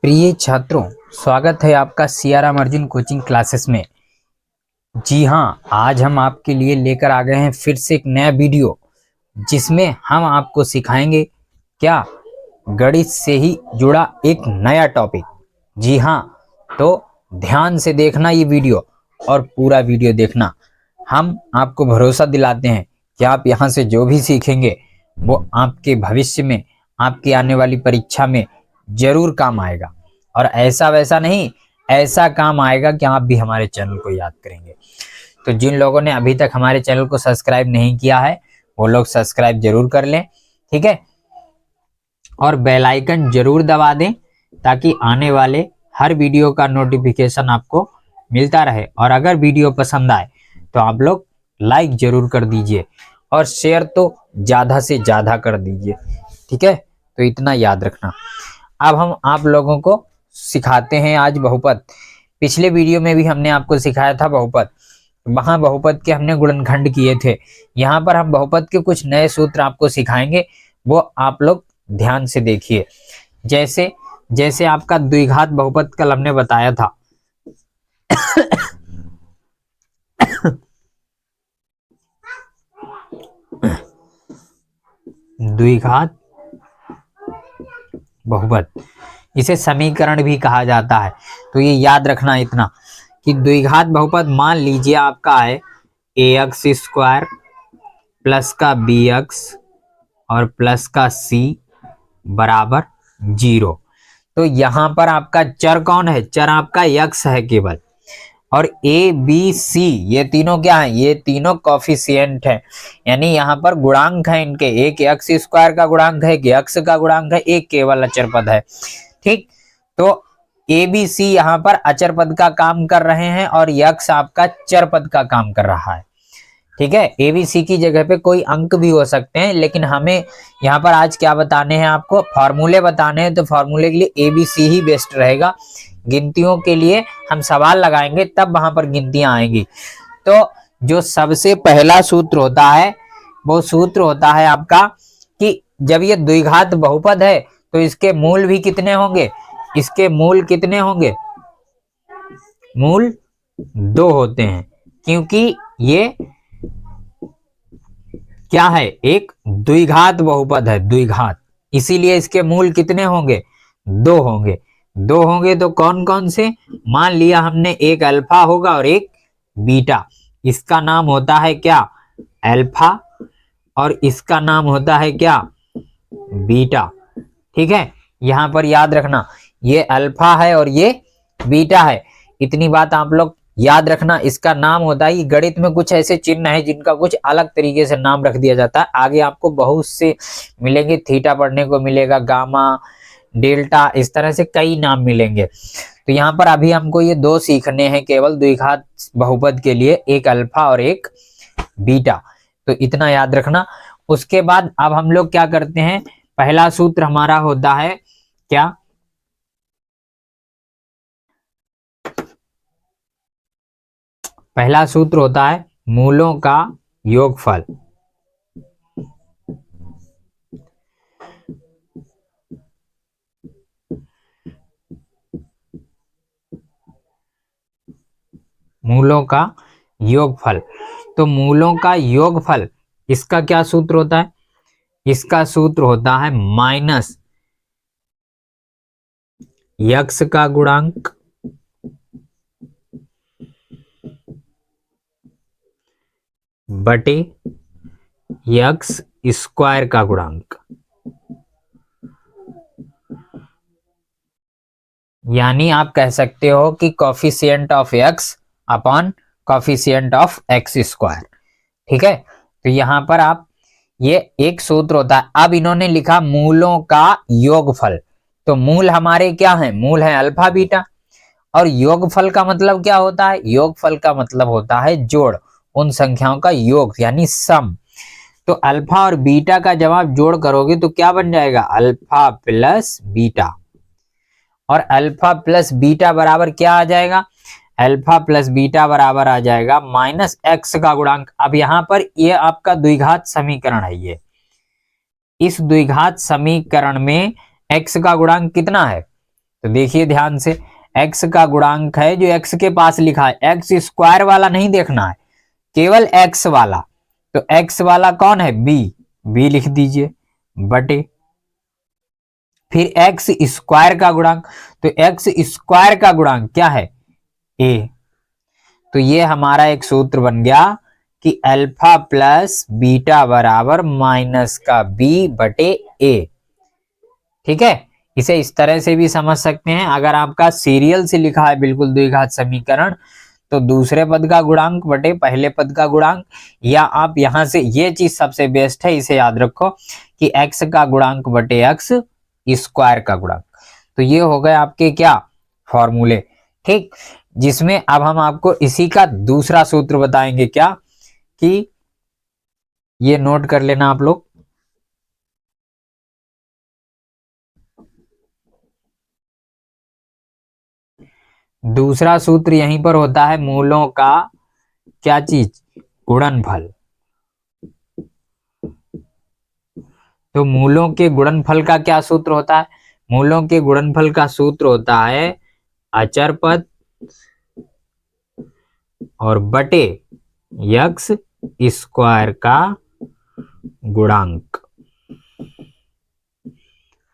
प्रिय छात्रों, स्वागत है आपका सियाराम अर्जुन कोचिंग क्लासेस में। जी हाँ, आज हम आपके लिए लेकर आ गए हैं फिर से एक नया वीडियो, जिसमें हम आपको सिखाएंगे क्या गणित से ही जुड़ा एक नया टॉपिक। जी हाँ, तो ध्यान से देखना ये वीडियो और पूरा वीडियो देखना। हम आपको भरोसा दिलाते हैं कि आप यहाँ से जो भी सीखेंगे वो आपके भविष्य में, आपकी आने वाली परीक्षा में जरूर काम आएगा। और ऐसा वैसा नहीं, ऐसा काम आएगा कि आप भी हमारे चैनल को याद करेंगे। तो जिन लोगों ने अभी तक हमारे चैनल को सब्सक्राइब नहीं किया है वो लोग सब्सक्राइब जरूर कर लें, ठीक है। और बेल आइकन जरूर दबा दें ताकि आने वाले हर वीडियो का नोटिफिकेशन आपको मिलता रहे। और अगर वीडियो पसंद आए तो आप लोग लाइक जरूर कर दीजिए और शेयर तो ज्यादा से ज्यादा कर दीजिए, ठीक है। तो इतना याद रखना। अब हम आप लोगों को सिखाते हैं आज बहुपद। पिछले वीडियो में भी हमने आपको सिखाया था बहुपद, वहां बहुपद के हमने गुणनखंड किए थे। यहाँ पर हम बहुपद के कुछ नए सूत्र आपको सिखाएंगे, वो आप लोग ध्यान से देखिए। जैसे जैसे आपका द्विघात बहुपद कल हमने बताया था द्विघात बहुपद, इसे समीकरण भी कहा जाता है। तो ये याद रखना इतना कि द्विघात बहुपद मान लीजिए आपका है ax स्क्वायर प्लस का bx और प्लस का c बराबर 0। तो यहाँ पर आपका चर कौन है? चर आपका x है केवल। और a b c ये तीनों क्या है? ये तीनों कॉफिशिएंट है, यानी यहाँ पर गुणांक है इनके। एक एक्स स्क्वायर का गुणांक है, एक x का गुणांक है, एक केवल अचर पद है, ठीक। तो ए बी सी यहाँ पर अचर पद का काम कर रहे हैं और यक्स आपका चर पद का काम कर रहा है, ठीक है। ए बी सी की जगह पे कोई अंक भी हो सकते हैं, लेकिन हमें यहाँ पर आज क्या बताने हैं? आपको फॉर्मूले बताने हैं। तो फॉर्मूले के लिए A B C he best रहेगा। गिनतियों के लिए हम सवाल लगाएंगे तब वहां पर गिनतियां आएंगी। तो जो सबसे पहला सूत्र होता है वो सूत्र होता है आपका कि जब ये द्विघात बहुपद है तो इसके मूल भी कितने होंगे? इसके मूल कितने होंगे? मूल 2 होते हैं, क्योंकि ये क्या है? एक द्विघात बहुपद है, द्विघात। इसीलिए इसके मूल कितने होंगे? 2 होंगे। 2 होंगे तो कौन कौन से? मान लिया हमने एक अल्फा होगा और एक बीटा। इसका नाम होता है क्या? अल्फा। और इसका नाम होता है क्या? बीटा, ठीक है। यहां पर याद रखना, ये अल्फा है और ये बीटा है। इतनी बात आप लोग याद रखना। इसका नाम होता है, गणित में कुछ ऐसे चिन्ह है जिनका कुछ अलग तरीके से नाम रख दिया जाता है। आगे आपको बहुत से मिलेंगे, थीटा पढ़ने को मिलेगा, गामा, डेल्टा, इस तरह से कई नाम मिलेंगे। तो यहाँ पर अभी हमको ये 2 सीखने हैं केवल द्विघात बहुपद के लिए, एक अल्फा और एक बीटा। तो इतना याद रखना। उसके बाद अब हम लोग क्या करते हैं? पहला सूत्र हमारा होता है क्या? पहला सूत्र होता है मूलों का योगफल। मूलों का योगफल। तो मूलों का योगफल, इसका क्या सूत्र होता है? इसका सूत्र होता है माइनस यक्स का गुणांक बटे यक्स स्क्वायर का गुणांक। यानी आप कह सकते हो कि coefficient of x upon coefficient of x square, ठीक है। तो यहां पर आप, ये एक सूत्र होता है। अब इन्होंने लिखा मूलों का योगफल। तो मूल हमारे क्या है? मूल है अल्फा बीटा। और योगफल का मतलब क्या होता है? योगफल का मतलब होता है जोड़, उन संख्याओं का योग यानी सम। तो अल्फा और बीटा का जब आप जोड़ करोगे तो क्या बन जाएगा? Alpha plus beta. और अल्फा प्लस बीटा बराबर क्या आ जाएगा? अल्फा प्लस बीटा बराबर आ जाएगा माइनस एक्स का गुणांक। अब यहां पर ये आपका द्विघात समीकरण है। ये इस द्विघात समीकरण में एक्स का गुणांक कितना है? तो देखिए ध्यान से, x का गुणांक है जो x के पास लिखा है, एक्स स्क्वायर वाला नहीं देखना है, केवल x वाला। तो x वाला कौन है, b लिख दीजिए बटे फिर एक्स स्क्वायर का गुणांक, तो एक्स स्क्वायर का गुणांक क्या है, a। तो ये हमारा एक सूत्र बन गया कि अल्फा प्लस बीटा बराबर माइनस का b बटे a। ठीक है, इसे इस तरह से भी समझ सकते हैं। अगर आपका सीरियल से लिखा है बिल्कुल द्विघात समीकरण, तो दूसरे पद का गुणांक बटे पहले पद का गुणांक, या आप यहां से, ये चीज सबसे बेस्ट है, इसे याद रखो कि x का गुणांक बटे x स्क्वायर का गुणांक। तो ये हो गए आपके क्या फॉर्मूले। ठीक, जिसमें अब हम आपको इसी का दूसरा सूत्र बताएंगे, क्या कि ये नोट कर लेना आप लोग। दूसरा सूत्र यहीं पर होता है मूलों का क्या चीज, गुणनफल। तो मूलों के गुणनफल का क्या सूत्र होता है, मूलों के गुणनफल का सूत्र होता है अचर पद और बटे यक्स स्क्वायर का गुणांक।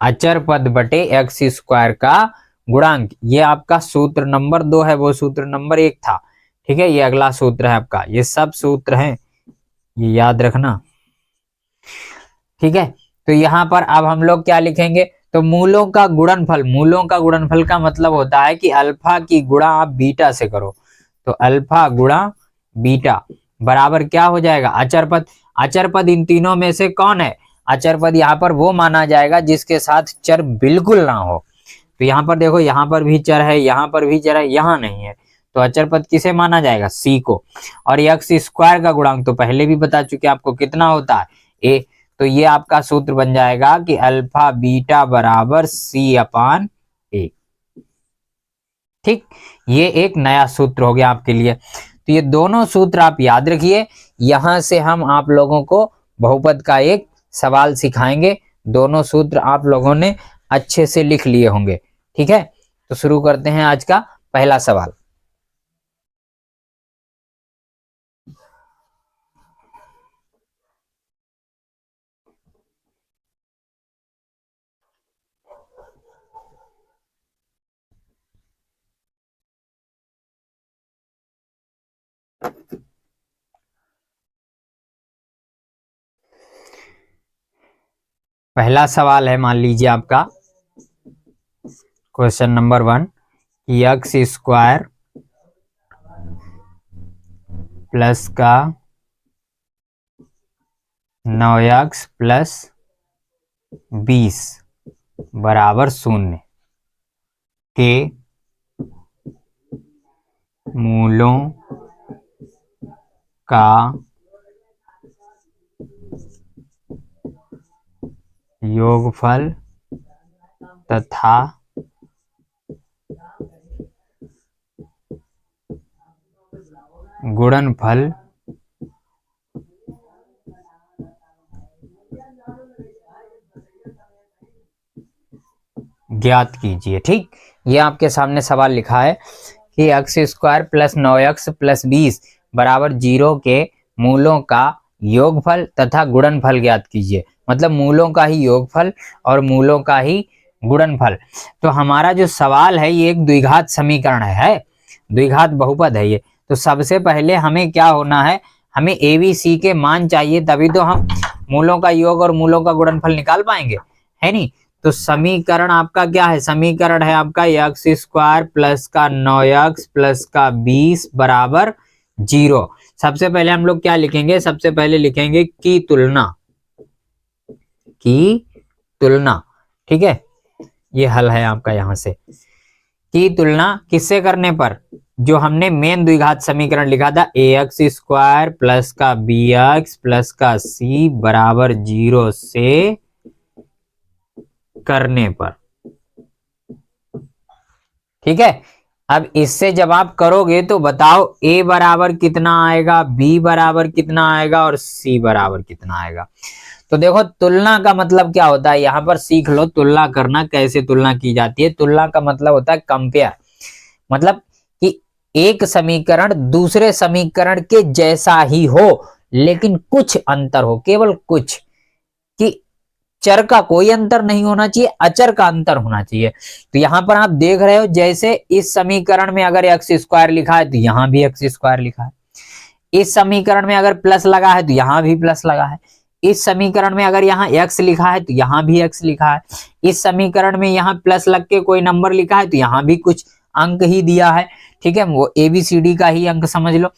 अचर पद बटे एक्स स्क्वायर का गुणांक, ये आपका सूत्र नंबर 2 है, वो सूत्र नंबर 1 था। ठीक है, ये अगला सूत्र है आपका, ये सब सूत्र हैं, ये याद रखना। ठीक है, तो यहां पर अब हम लोग क्या लिखेंगे, तो मूलों का गुणनफल, मूलों का गुणनफल का मतलब होता है कि अल्फा की गुणा आप बीटा से करो। तो अल्फा गुणा बीटा बराबर क्या हो जाएगा, अचर पद। अचर पद इन तीनों में से कौन है, अचर पद यहाँ पर वो माना जाएगा जिसके साथ चर बिल्कुल ना हो। तो यहाँ पर देखो, यहाँ पर भी चर है, यहाँ पर भी चर है, यहाँ नहीं है, तो अचर पद किसे माना जाएगा, सी को। और एक्स स्क्वायर का गुणांक तो पहले भी बता चुके आपको कितना होता है, ए। तो ये आपका सूत्र बन जाएगा कि अल्फा बीटा बराबर सी अपान ए। ठीक, ये एक नया सूत्र हो गया आपके लिए। तो ये दोनों सूत्र आप याद रखिए। यहां से हम आप लोगों को बहुपद का एक सवाल सिखाएंगे, दोनों सूत्र आप लोगों ने अच्छे से लिख लिए होंगे। ठीक है, तो शुरू करते हैं आज का पहला सवाल। पहला सवाल है, मान लीजिए आपका क्वेश्चन नंबर 1 कि एक्स स्क्वायर प्लस का 9x प्लस 20 बराबर 0 के मूलों का योगफल तथा गुणनफल ज्ञात कीजिए। ठीक, ये आपके सामने सवाल लिखा है कि x square plus 9x plus 20 बराबर 0 के मूलों का योगफल तथा गुणनफल ज्ञात कीजिए। मतलब मूलों का ही योगफल और मूलों का ही गुणनफल। तो हमारा जो सवाल है ये एक द्विघात समीकरण है, द्विघात बहुपद है ये। तो सबसे पहले हमें क्या होना है, हमें ए बी सी के मान चाहिए, तभी तो हम मूलों का योग और मूलों का गुणनफल निकाल पाएंगे, है नहीं। तो समीकरण आपका क्या है, समीकरण है आपका एक्स स्क्वायर प्लस का 9x प्लस का 20 बराबर 0। सबसे पहले हम लोग क्या लिखेंगे, सबसे पहले लिखेंगे की तुलना, की तुलना। ठीक है, ये हल है आपका, यहां से की तुलना किससे करने पर, जो हमने मेन द्विघात समीकरण लिखा था ए एक्स स्क्वायर प्लस का बी एक्स प्लस का सी बराबर 0 से करने पर। ठीक है, अब इससे जब आप करोगे तो बताओ a बराबर कितना आएगा, b बराबर कितना आएगा और c बराबर कितना आएगा। तो देखो तुलना का मतलब क्या होता है, यहाँ पर सीख लो तुलना करना, कैसे तुलना की जाती है। तुलना का मतलब होता है कंपेयर, मतलब कि एक समीकरण दूसरे समीकरण के जैसा ही हो लेकिन कुछ अंतर हो, केवल कुछ, कि चर का कोई अंतर नहीं होना चाहिए, अचर का अंतर होना चाहिए। तो यहां पर आप देख रहे हो जैसे इस समीकरण में अगर एक्स स्क्वायर लिखा है तो यहां भी एक्स स्क्वायर लिखा है, इस समीकरण में अगर प्लस लगा है तो यहां भी प्लस लगा है, इस समीकरण में अगर यहाँ एक्स लिखा है तो यहां भी एक्स लिखा है, इस समीकरण में यहाँ प्लस लग के कोई नंबर लिखा है तो यहां भी कुछ अंक ही दिया है। ठीक है, वो एबीसीडी का ही अंक समझ लो।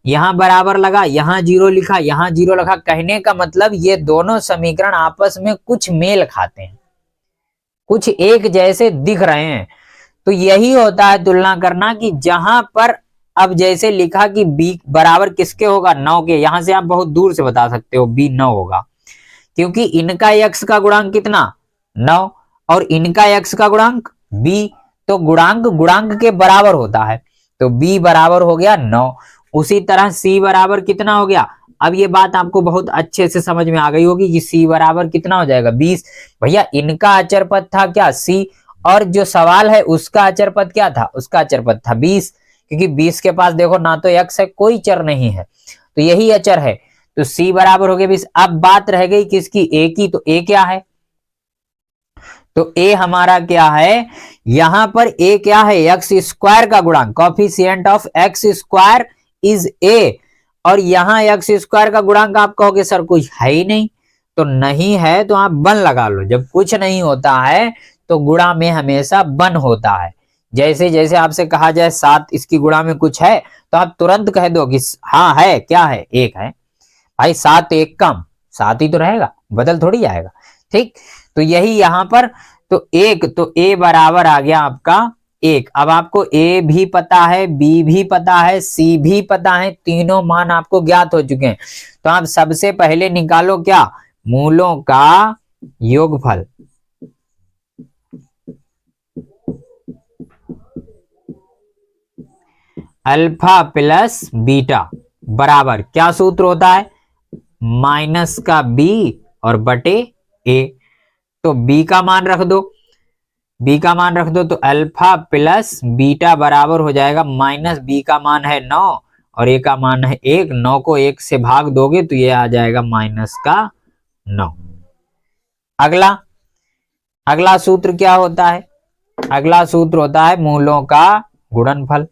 यहाँ बराबर लगा, यहाँ जीरो लिखा, यहाँ जीरो लिखा, कहने का मतलब ये दोनों समीकरण आपस में कुछ मेल खाते हैं, कुछ एक जैसे दिख रहे हैं। तो यही होता है तुलना करना, कि जहां पर अब जैसे लिखा कि b बराबर किसके होगा, 9 के, यहां से आप बहुत दूर से बता सकते हो b 9 होगा, क्योंकि इनका x का गुणांक कितना 9 और इनका x का गुणांक b, तो गुणांक गुणांक के बराबर होता है, तो b बराबर हो गया 9। उसी तरह c बराबर कितना हो गया, अब ये बात आपको बहुत अच्छे से समझ में आ गई होगी कि c बराबर कितना हो जाएगा 20। भैया इनका अचर पद था क्या c, और जो सवाल है उसका अचर पद क्या था, उसका अचर पद था 20, क्योंकि 20 के पास देखो ना तो x है, कोई चर नहीं है, तो यही अचर है। तो c बराबर हो गया 20। अब बात रह गई किसकी, a की, तो a क्या है, तो a हमारा क्या है, यहां पर a क्या है, एक्स स्क्वायर का गुणांक, coefficient of x square is a, और यहां एक्स स्क्वायर का गुणांक आप कहोगे सर कुछ है ही नहीं, तो नहीं है तो आप बन लगा लो, जब कुछ नहीं होता है तो गुणा में हमेशा बन होता है। जैसे जैसे आपसे कहा जाए 7 इसकी गुणा में कुछ है तो आप तुरंत कह दो कि हाँ है, क्या है, 1 है। भाई 7 1 कम 7 ही तो रहेगा, बदल थोड़ी जाएगा। ठीक, तो यही यहां पर, तो 1, तो a बराबर आ गया आपका 1। अब आपको a भी पता है, b भी पता है, c भी पता है, तीनों मान आपको ज्ञात हो चुके हैं। तो आप सबसे पहले निकालो क्या, मूलों का योगफल। अल्फा प्लस बीटा बराबर क्या सूत्र होता है, माइनस का b और बटे a। तो b का मान रख दो, b का मान रख दो, तो अल्फा प्लस बीटा बराबर हो जाएगा माइनस b का मान है 9 और a का मान है 1, 9 को 1 से भाग दोगे तो ये आ जाएगा माइनस का 9। अगला अगला सूत्र क्या होता है, अगला सूत्र होता है मूलों का गुणनफल।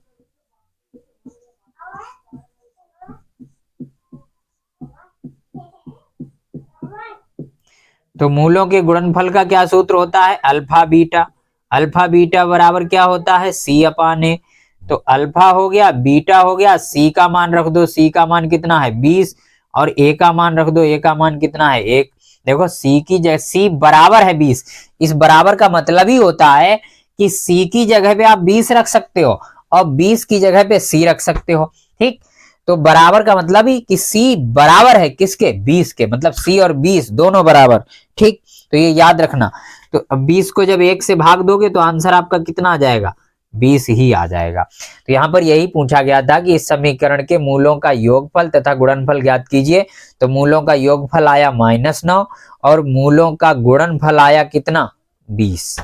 तो मूलों के गुणनफल का क्या सूत्र होता है, अल्फा बीटा। अल्फा बीटा बराबर क्या होता है, c अपान ए। तो अल्फा हो गया, बीटा हो गया, c का मान रख दो, c का मान कितना है 20, और a का मान रख दो, a का मान कितना है 1। देखो c की जगह c बराबर है 20, इस बराबर का मतलब ही होता है कि c की जगह पे आप 20 रख सकते हो और 20 की जगह पे c रख सकते हो। ठीक, तो बराबर का मतलब ही कि c बराबर है किसके, 20 के, मतलब c और 20 दोनों बराबर। ठीक, तो ये याद रखना। तो अब 20 को जब 1 से भाग दोगे तो आंसर आपका कितना आ जाएगा, 20 ही आ जाएगा। तो यहाँ पर यही पूछा गया था कि इस समीकरण के मूलों का योगफल तथा गुणनफल ज्ञात कीजिए। तो मूलों का योगफल आया -9 और मूलों का गुणनफल आया कितना, 20।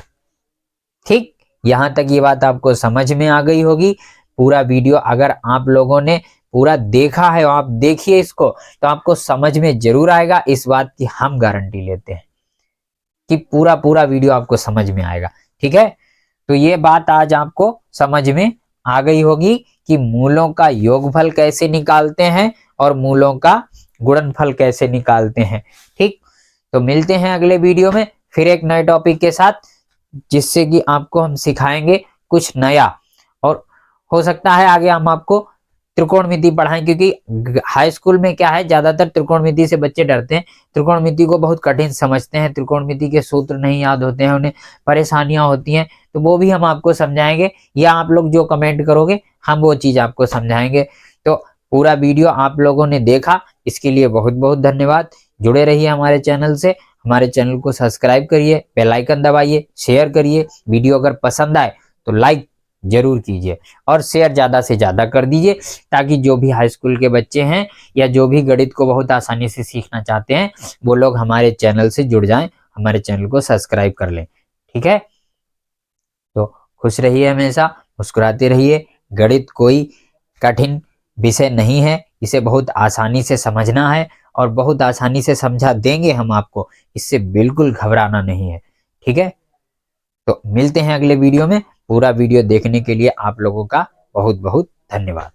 ठीक, यहां तक ये बात आपको समझ में आ गई होगी। पूरा वीडियो अगर आप लोगों ने पूरा देखा है, आप देखिए इसको, तो आपको समझ में जरूर आएगा, इस बात की हम गारंटी लेते हैं कि पूरा पूरा वीडियो आपको समझ में आएगा। ठीक है, तो ये बात आज आपको समझ में आ गई होगी कि मूलों का योगफल कैसे निकालते हैं और मूलों का गुणनफल कैसे निकालते हैं। ठीक, तो मिलते हैं अगले वीडियो में फिर एक नए टॉपिक के साथ, जिससे कि आपको हम सिखाएंगे कुछ नया, और हो सकता है आगे हम आपको त्रिकोणमिति पढ़ाएं, क्योंकि हाई स्कूल में क्या है, ज्यादातर त्रिकोणमिति से बच्चे डरते हैं, त्रिकोणमिति को बहुत कठिन समझते हैं, त्रिकोणमिति के सूत्र नहीं याद होते हैं, उन्हें परेशानियां होती हैं, तो वो भी हम आपको समझाएंगे, या आप लोग जो कमेंट करोगे हम वो चीज आपको समझाएंगे। तो पूरा वीडियो आप लोगों ने देखा, इसके लिए बहुत बहुत धन्यवाद। जुड़े रहिए हमारे चैनल से, हमारे चैनल को सब्सक्राइब करिए, बेल आइकन दबाइए, शेयर करिए, वीडियो अगर पसंद आए तो लाइक जरूर कीजिए और शेयर ज्यादा से ज्यादा कर दीजिए, ताकि जो भी हाई स्कूल के बच्चे हैं या जो भी गणित को बहुत आसानी से सीखना चाहते हैं वो लोग हमारे चैनल से जुड़ जाएं, हमारे चैनल को सब्सक्राइब कर लें। ठीक है, तो खुश रहिए, हमेशा मुस्कुराते रहिए। गणित कोई कठिन विषय नहीं है, इसे बहुत आसानी से समझना है और बहुत आसानी से समझा देंगे हम आपको, इससे बिल्कुल घबराना नहीं है। ठीक है, तो मिलते हैं अगले वीडियो में। पूरा वीडियो देखने के लिए आप लोगों का बहुत बहुत धन्यवाद।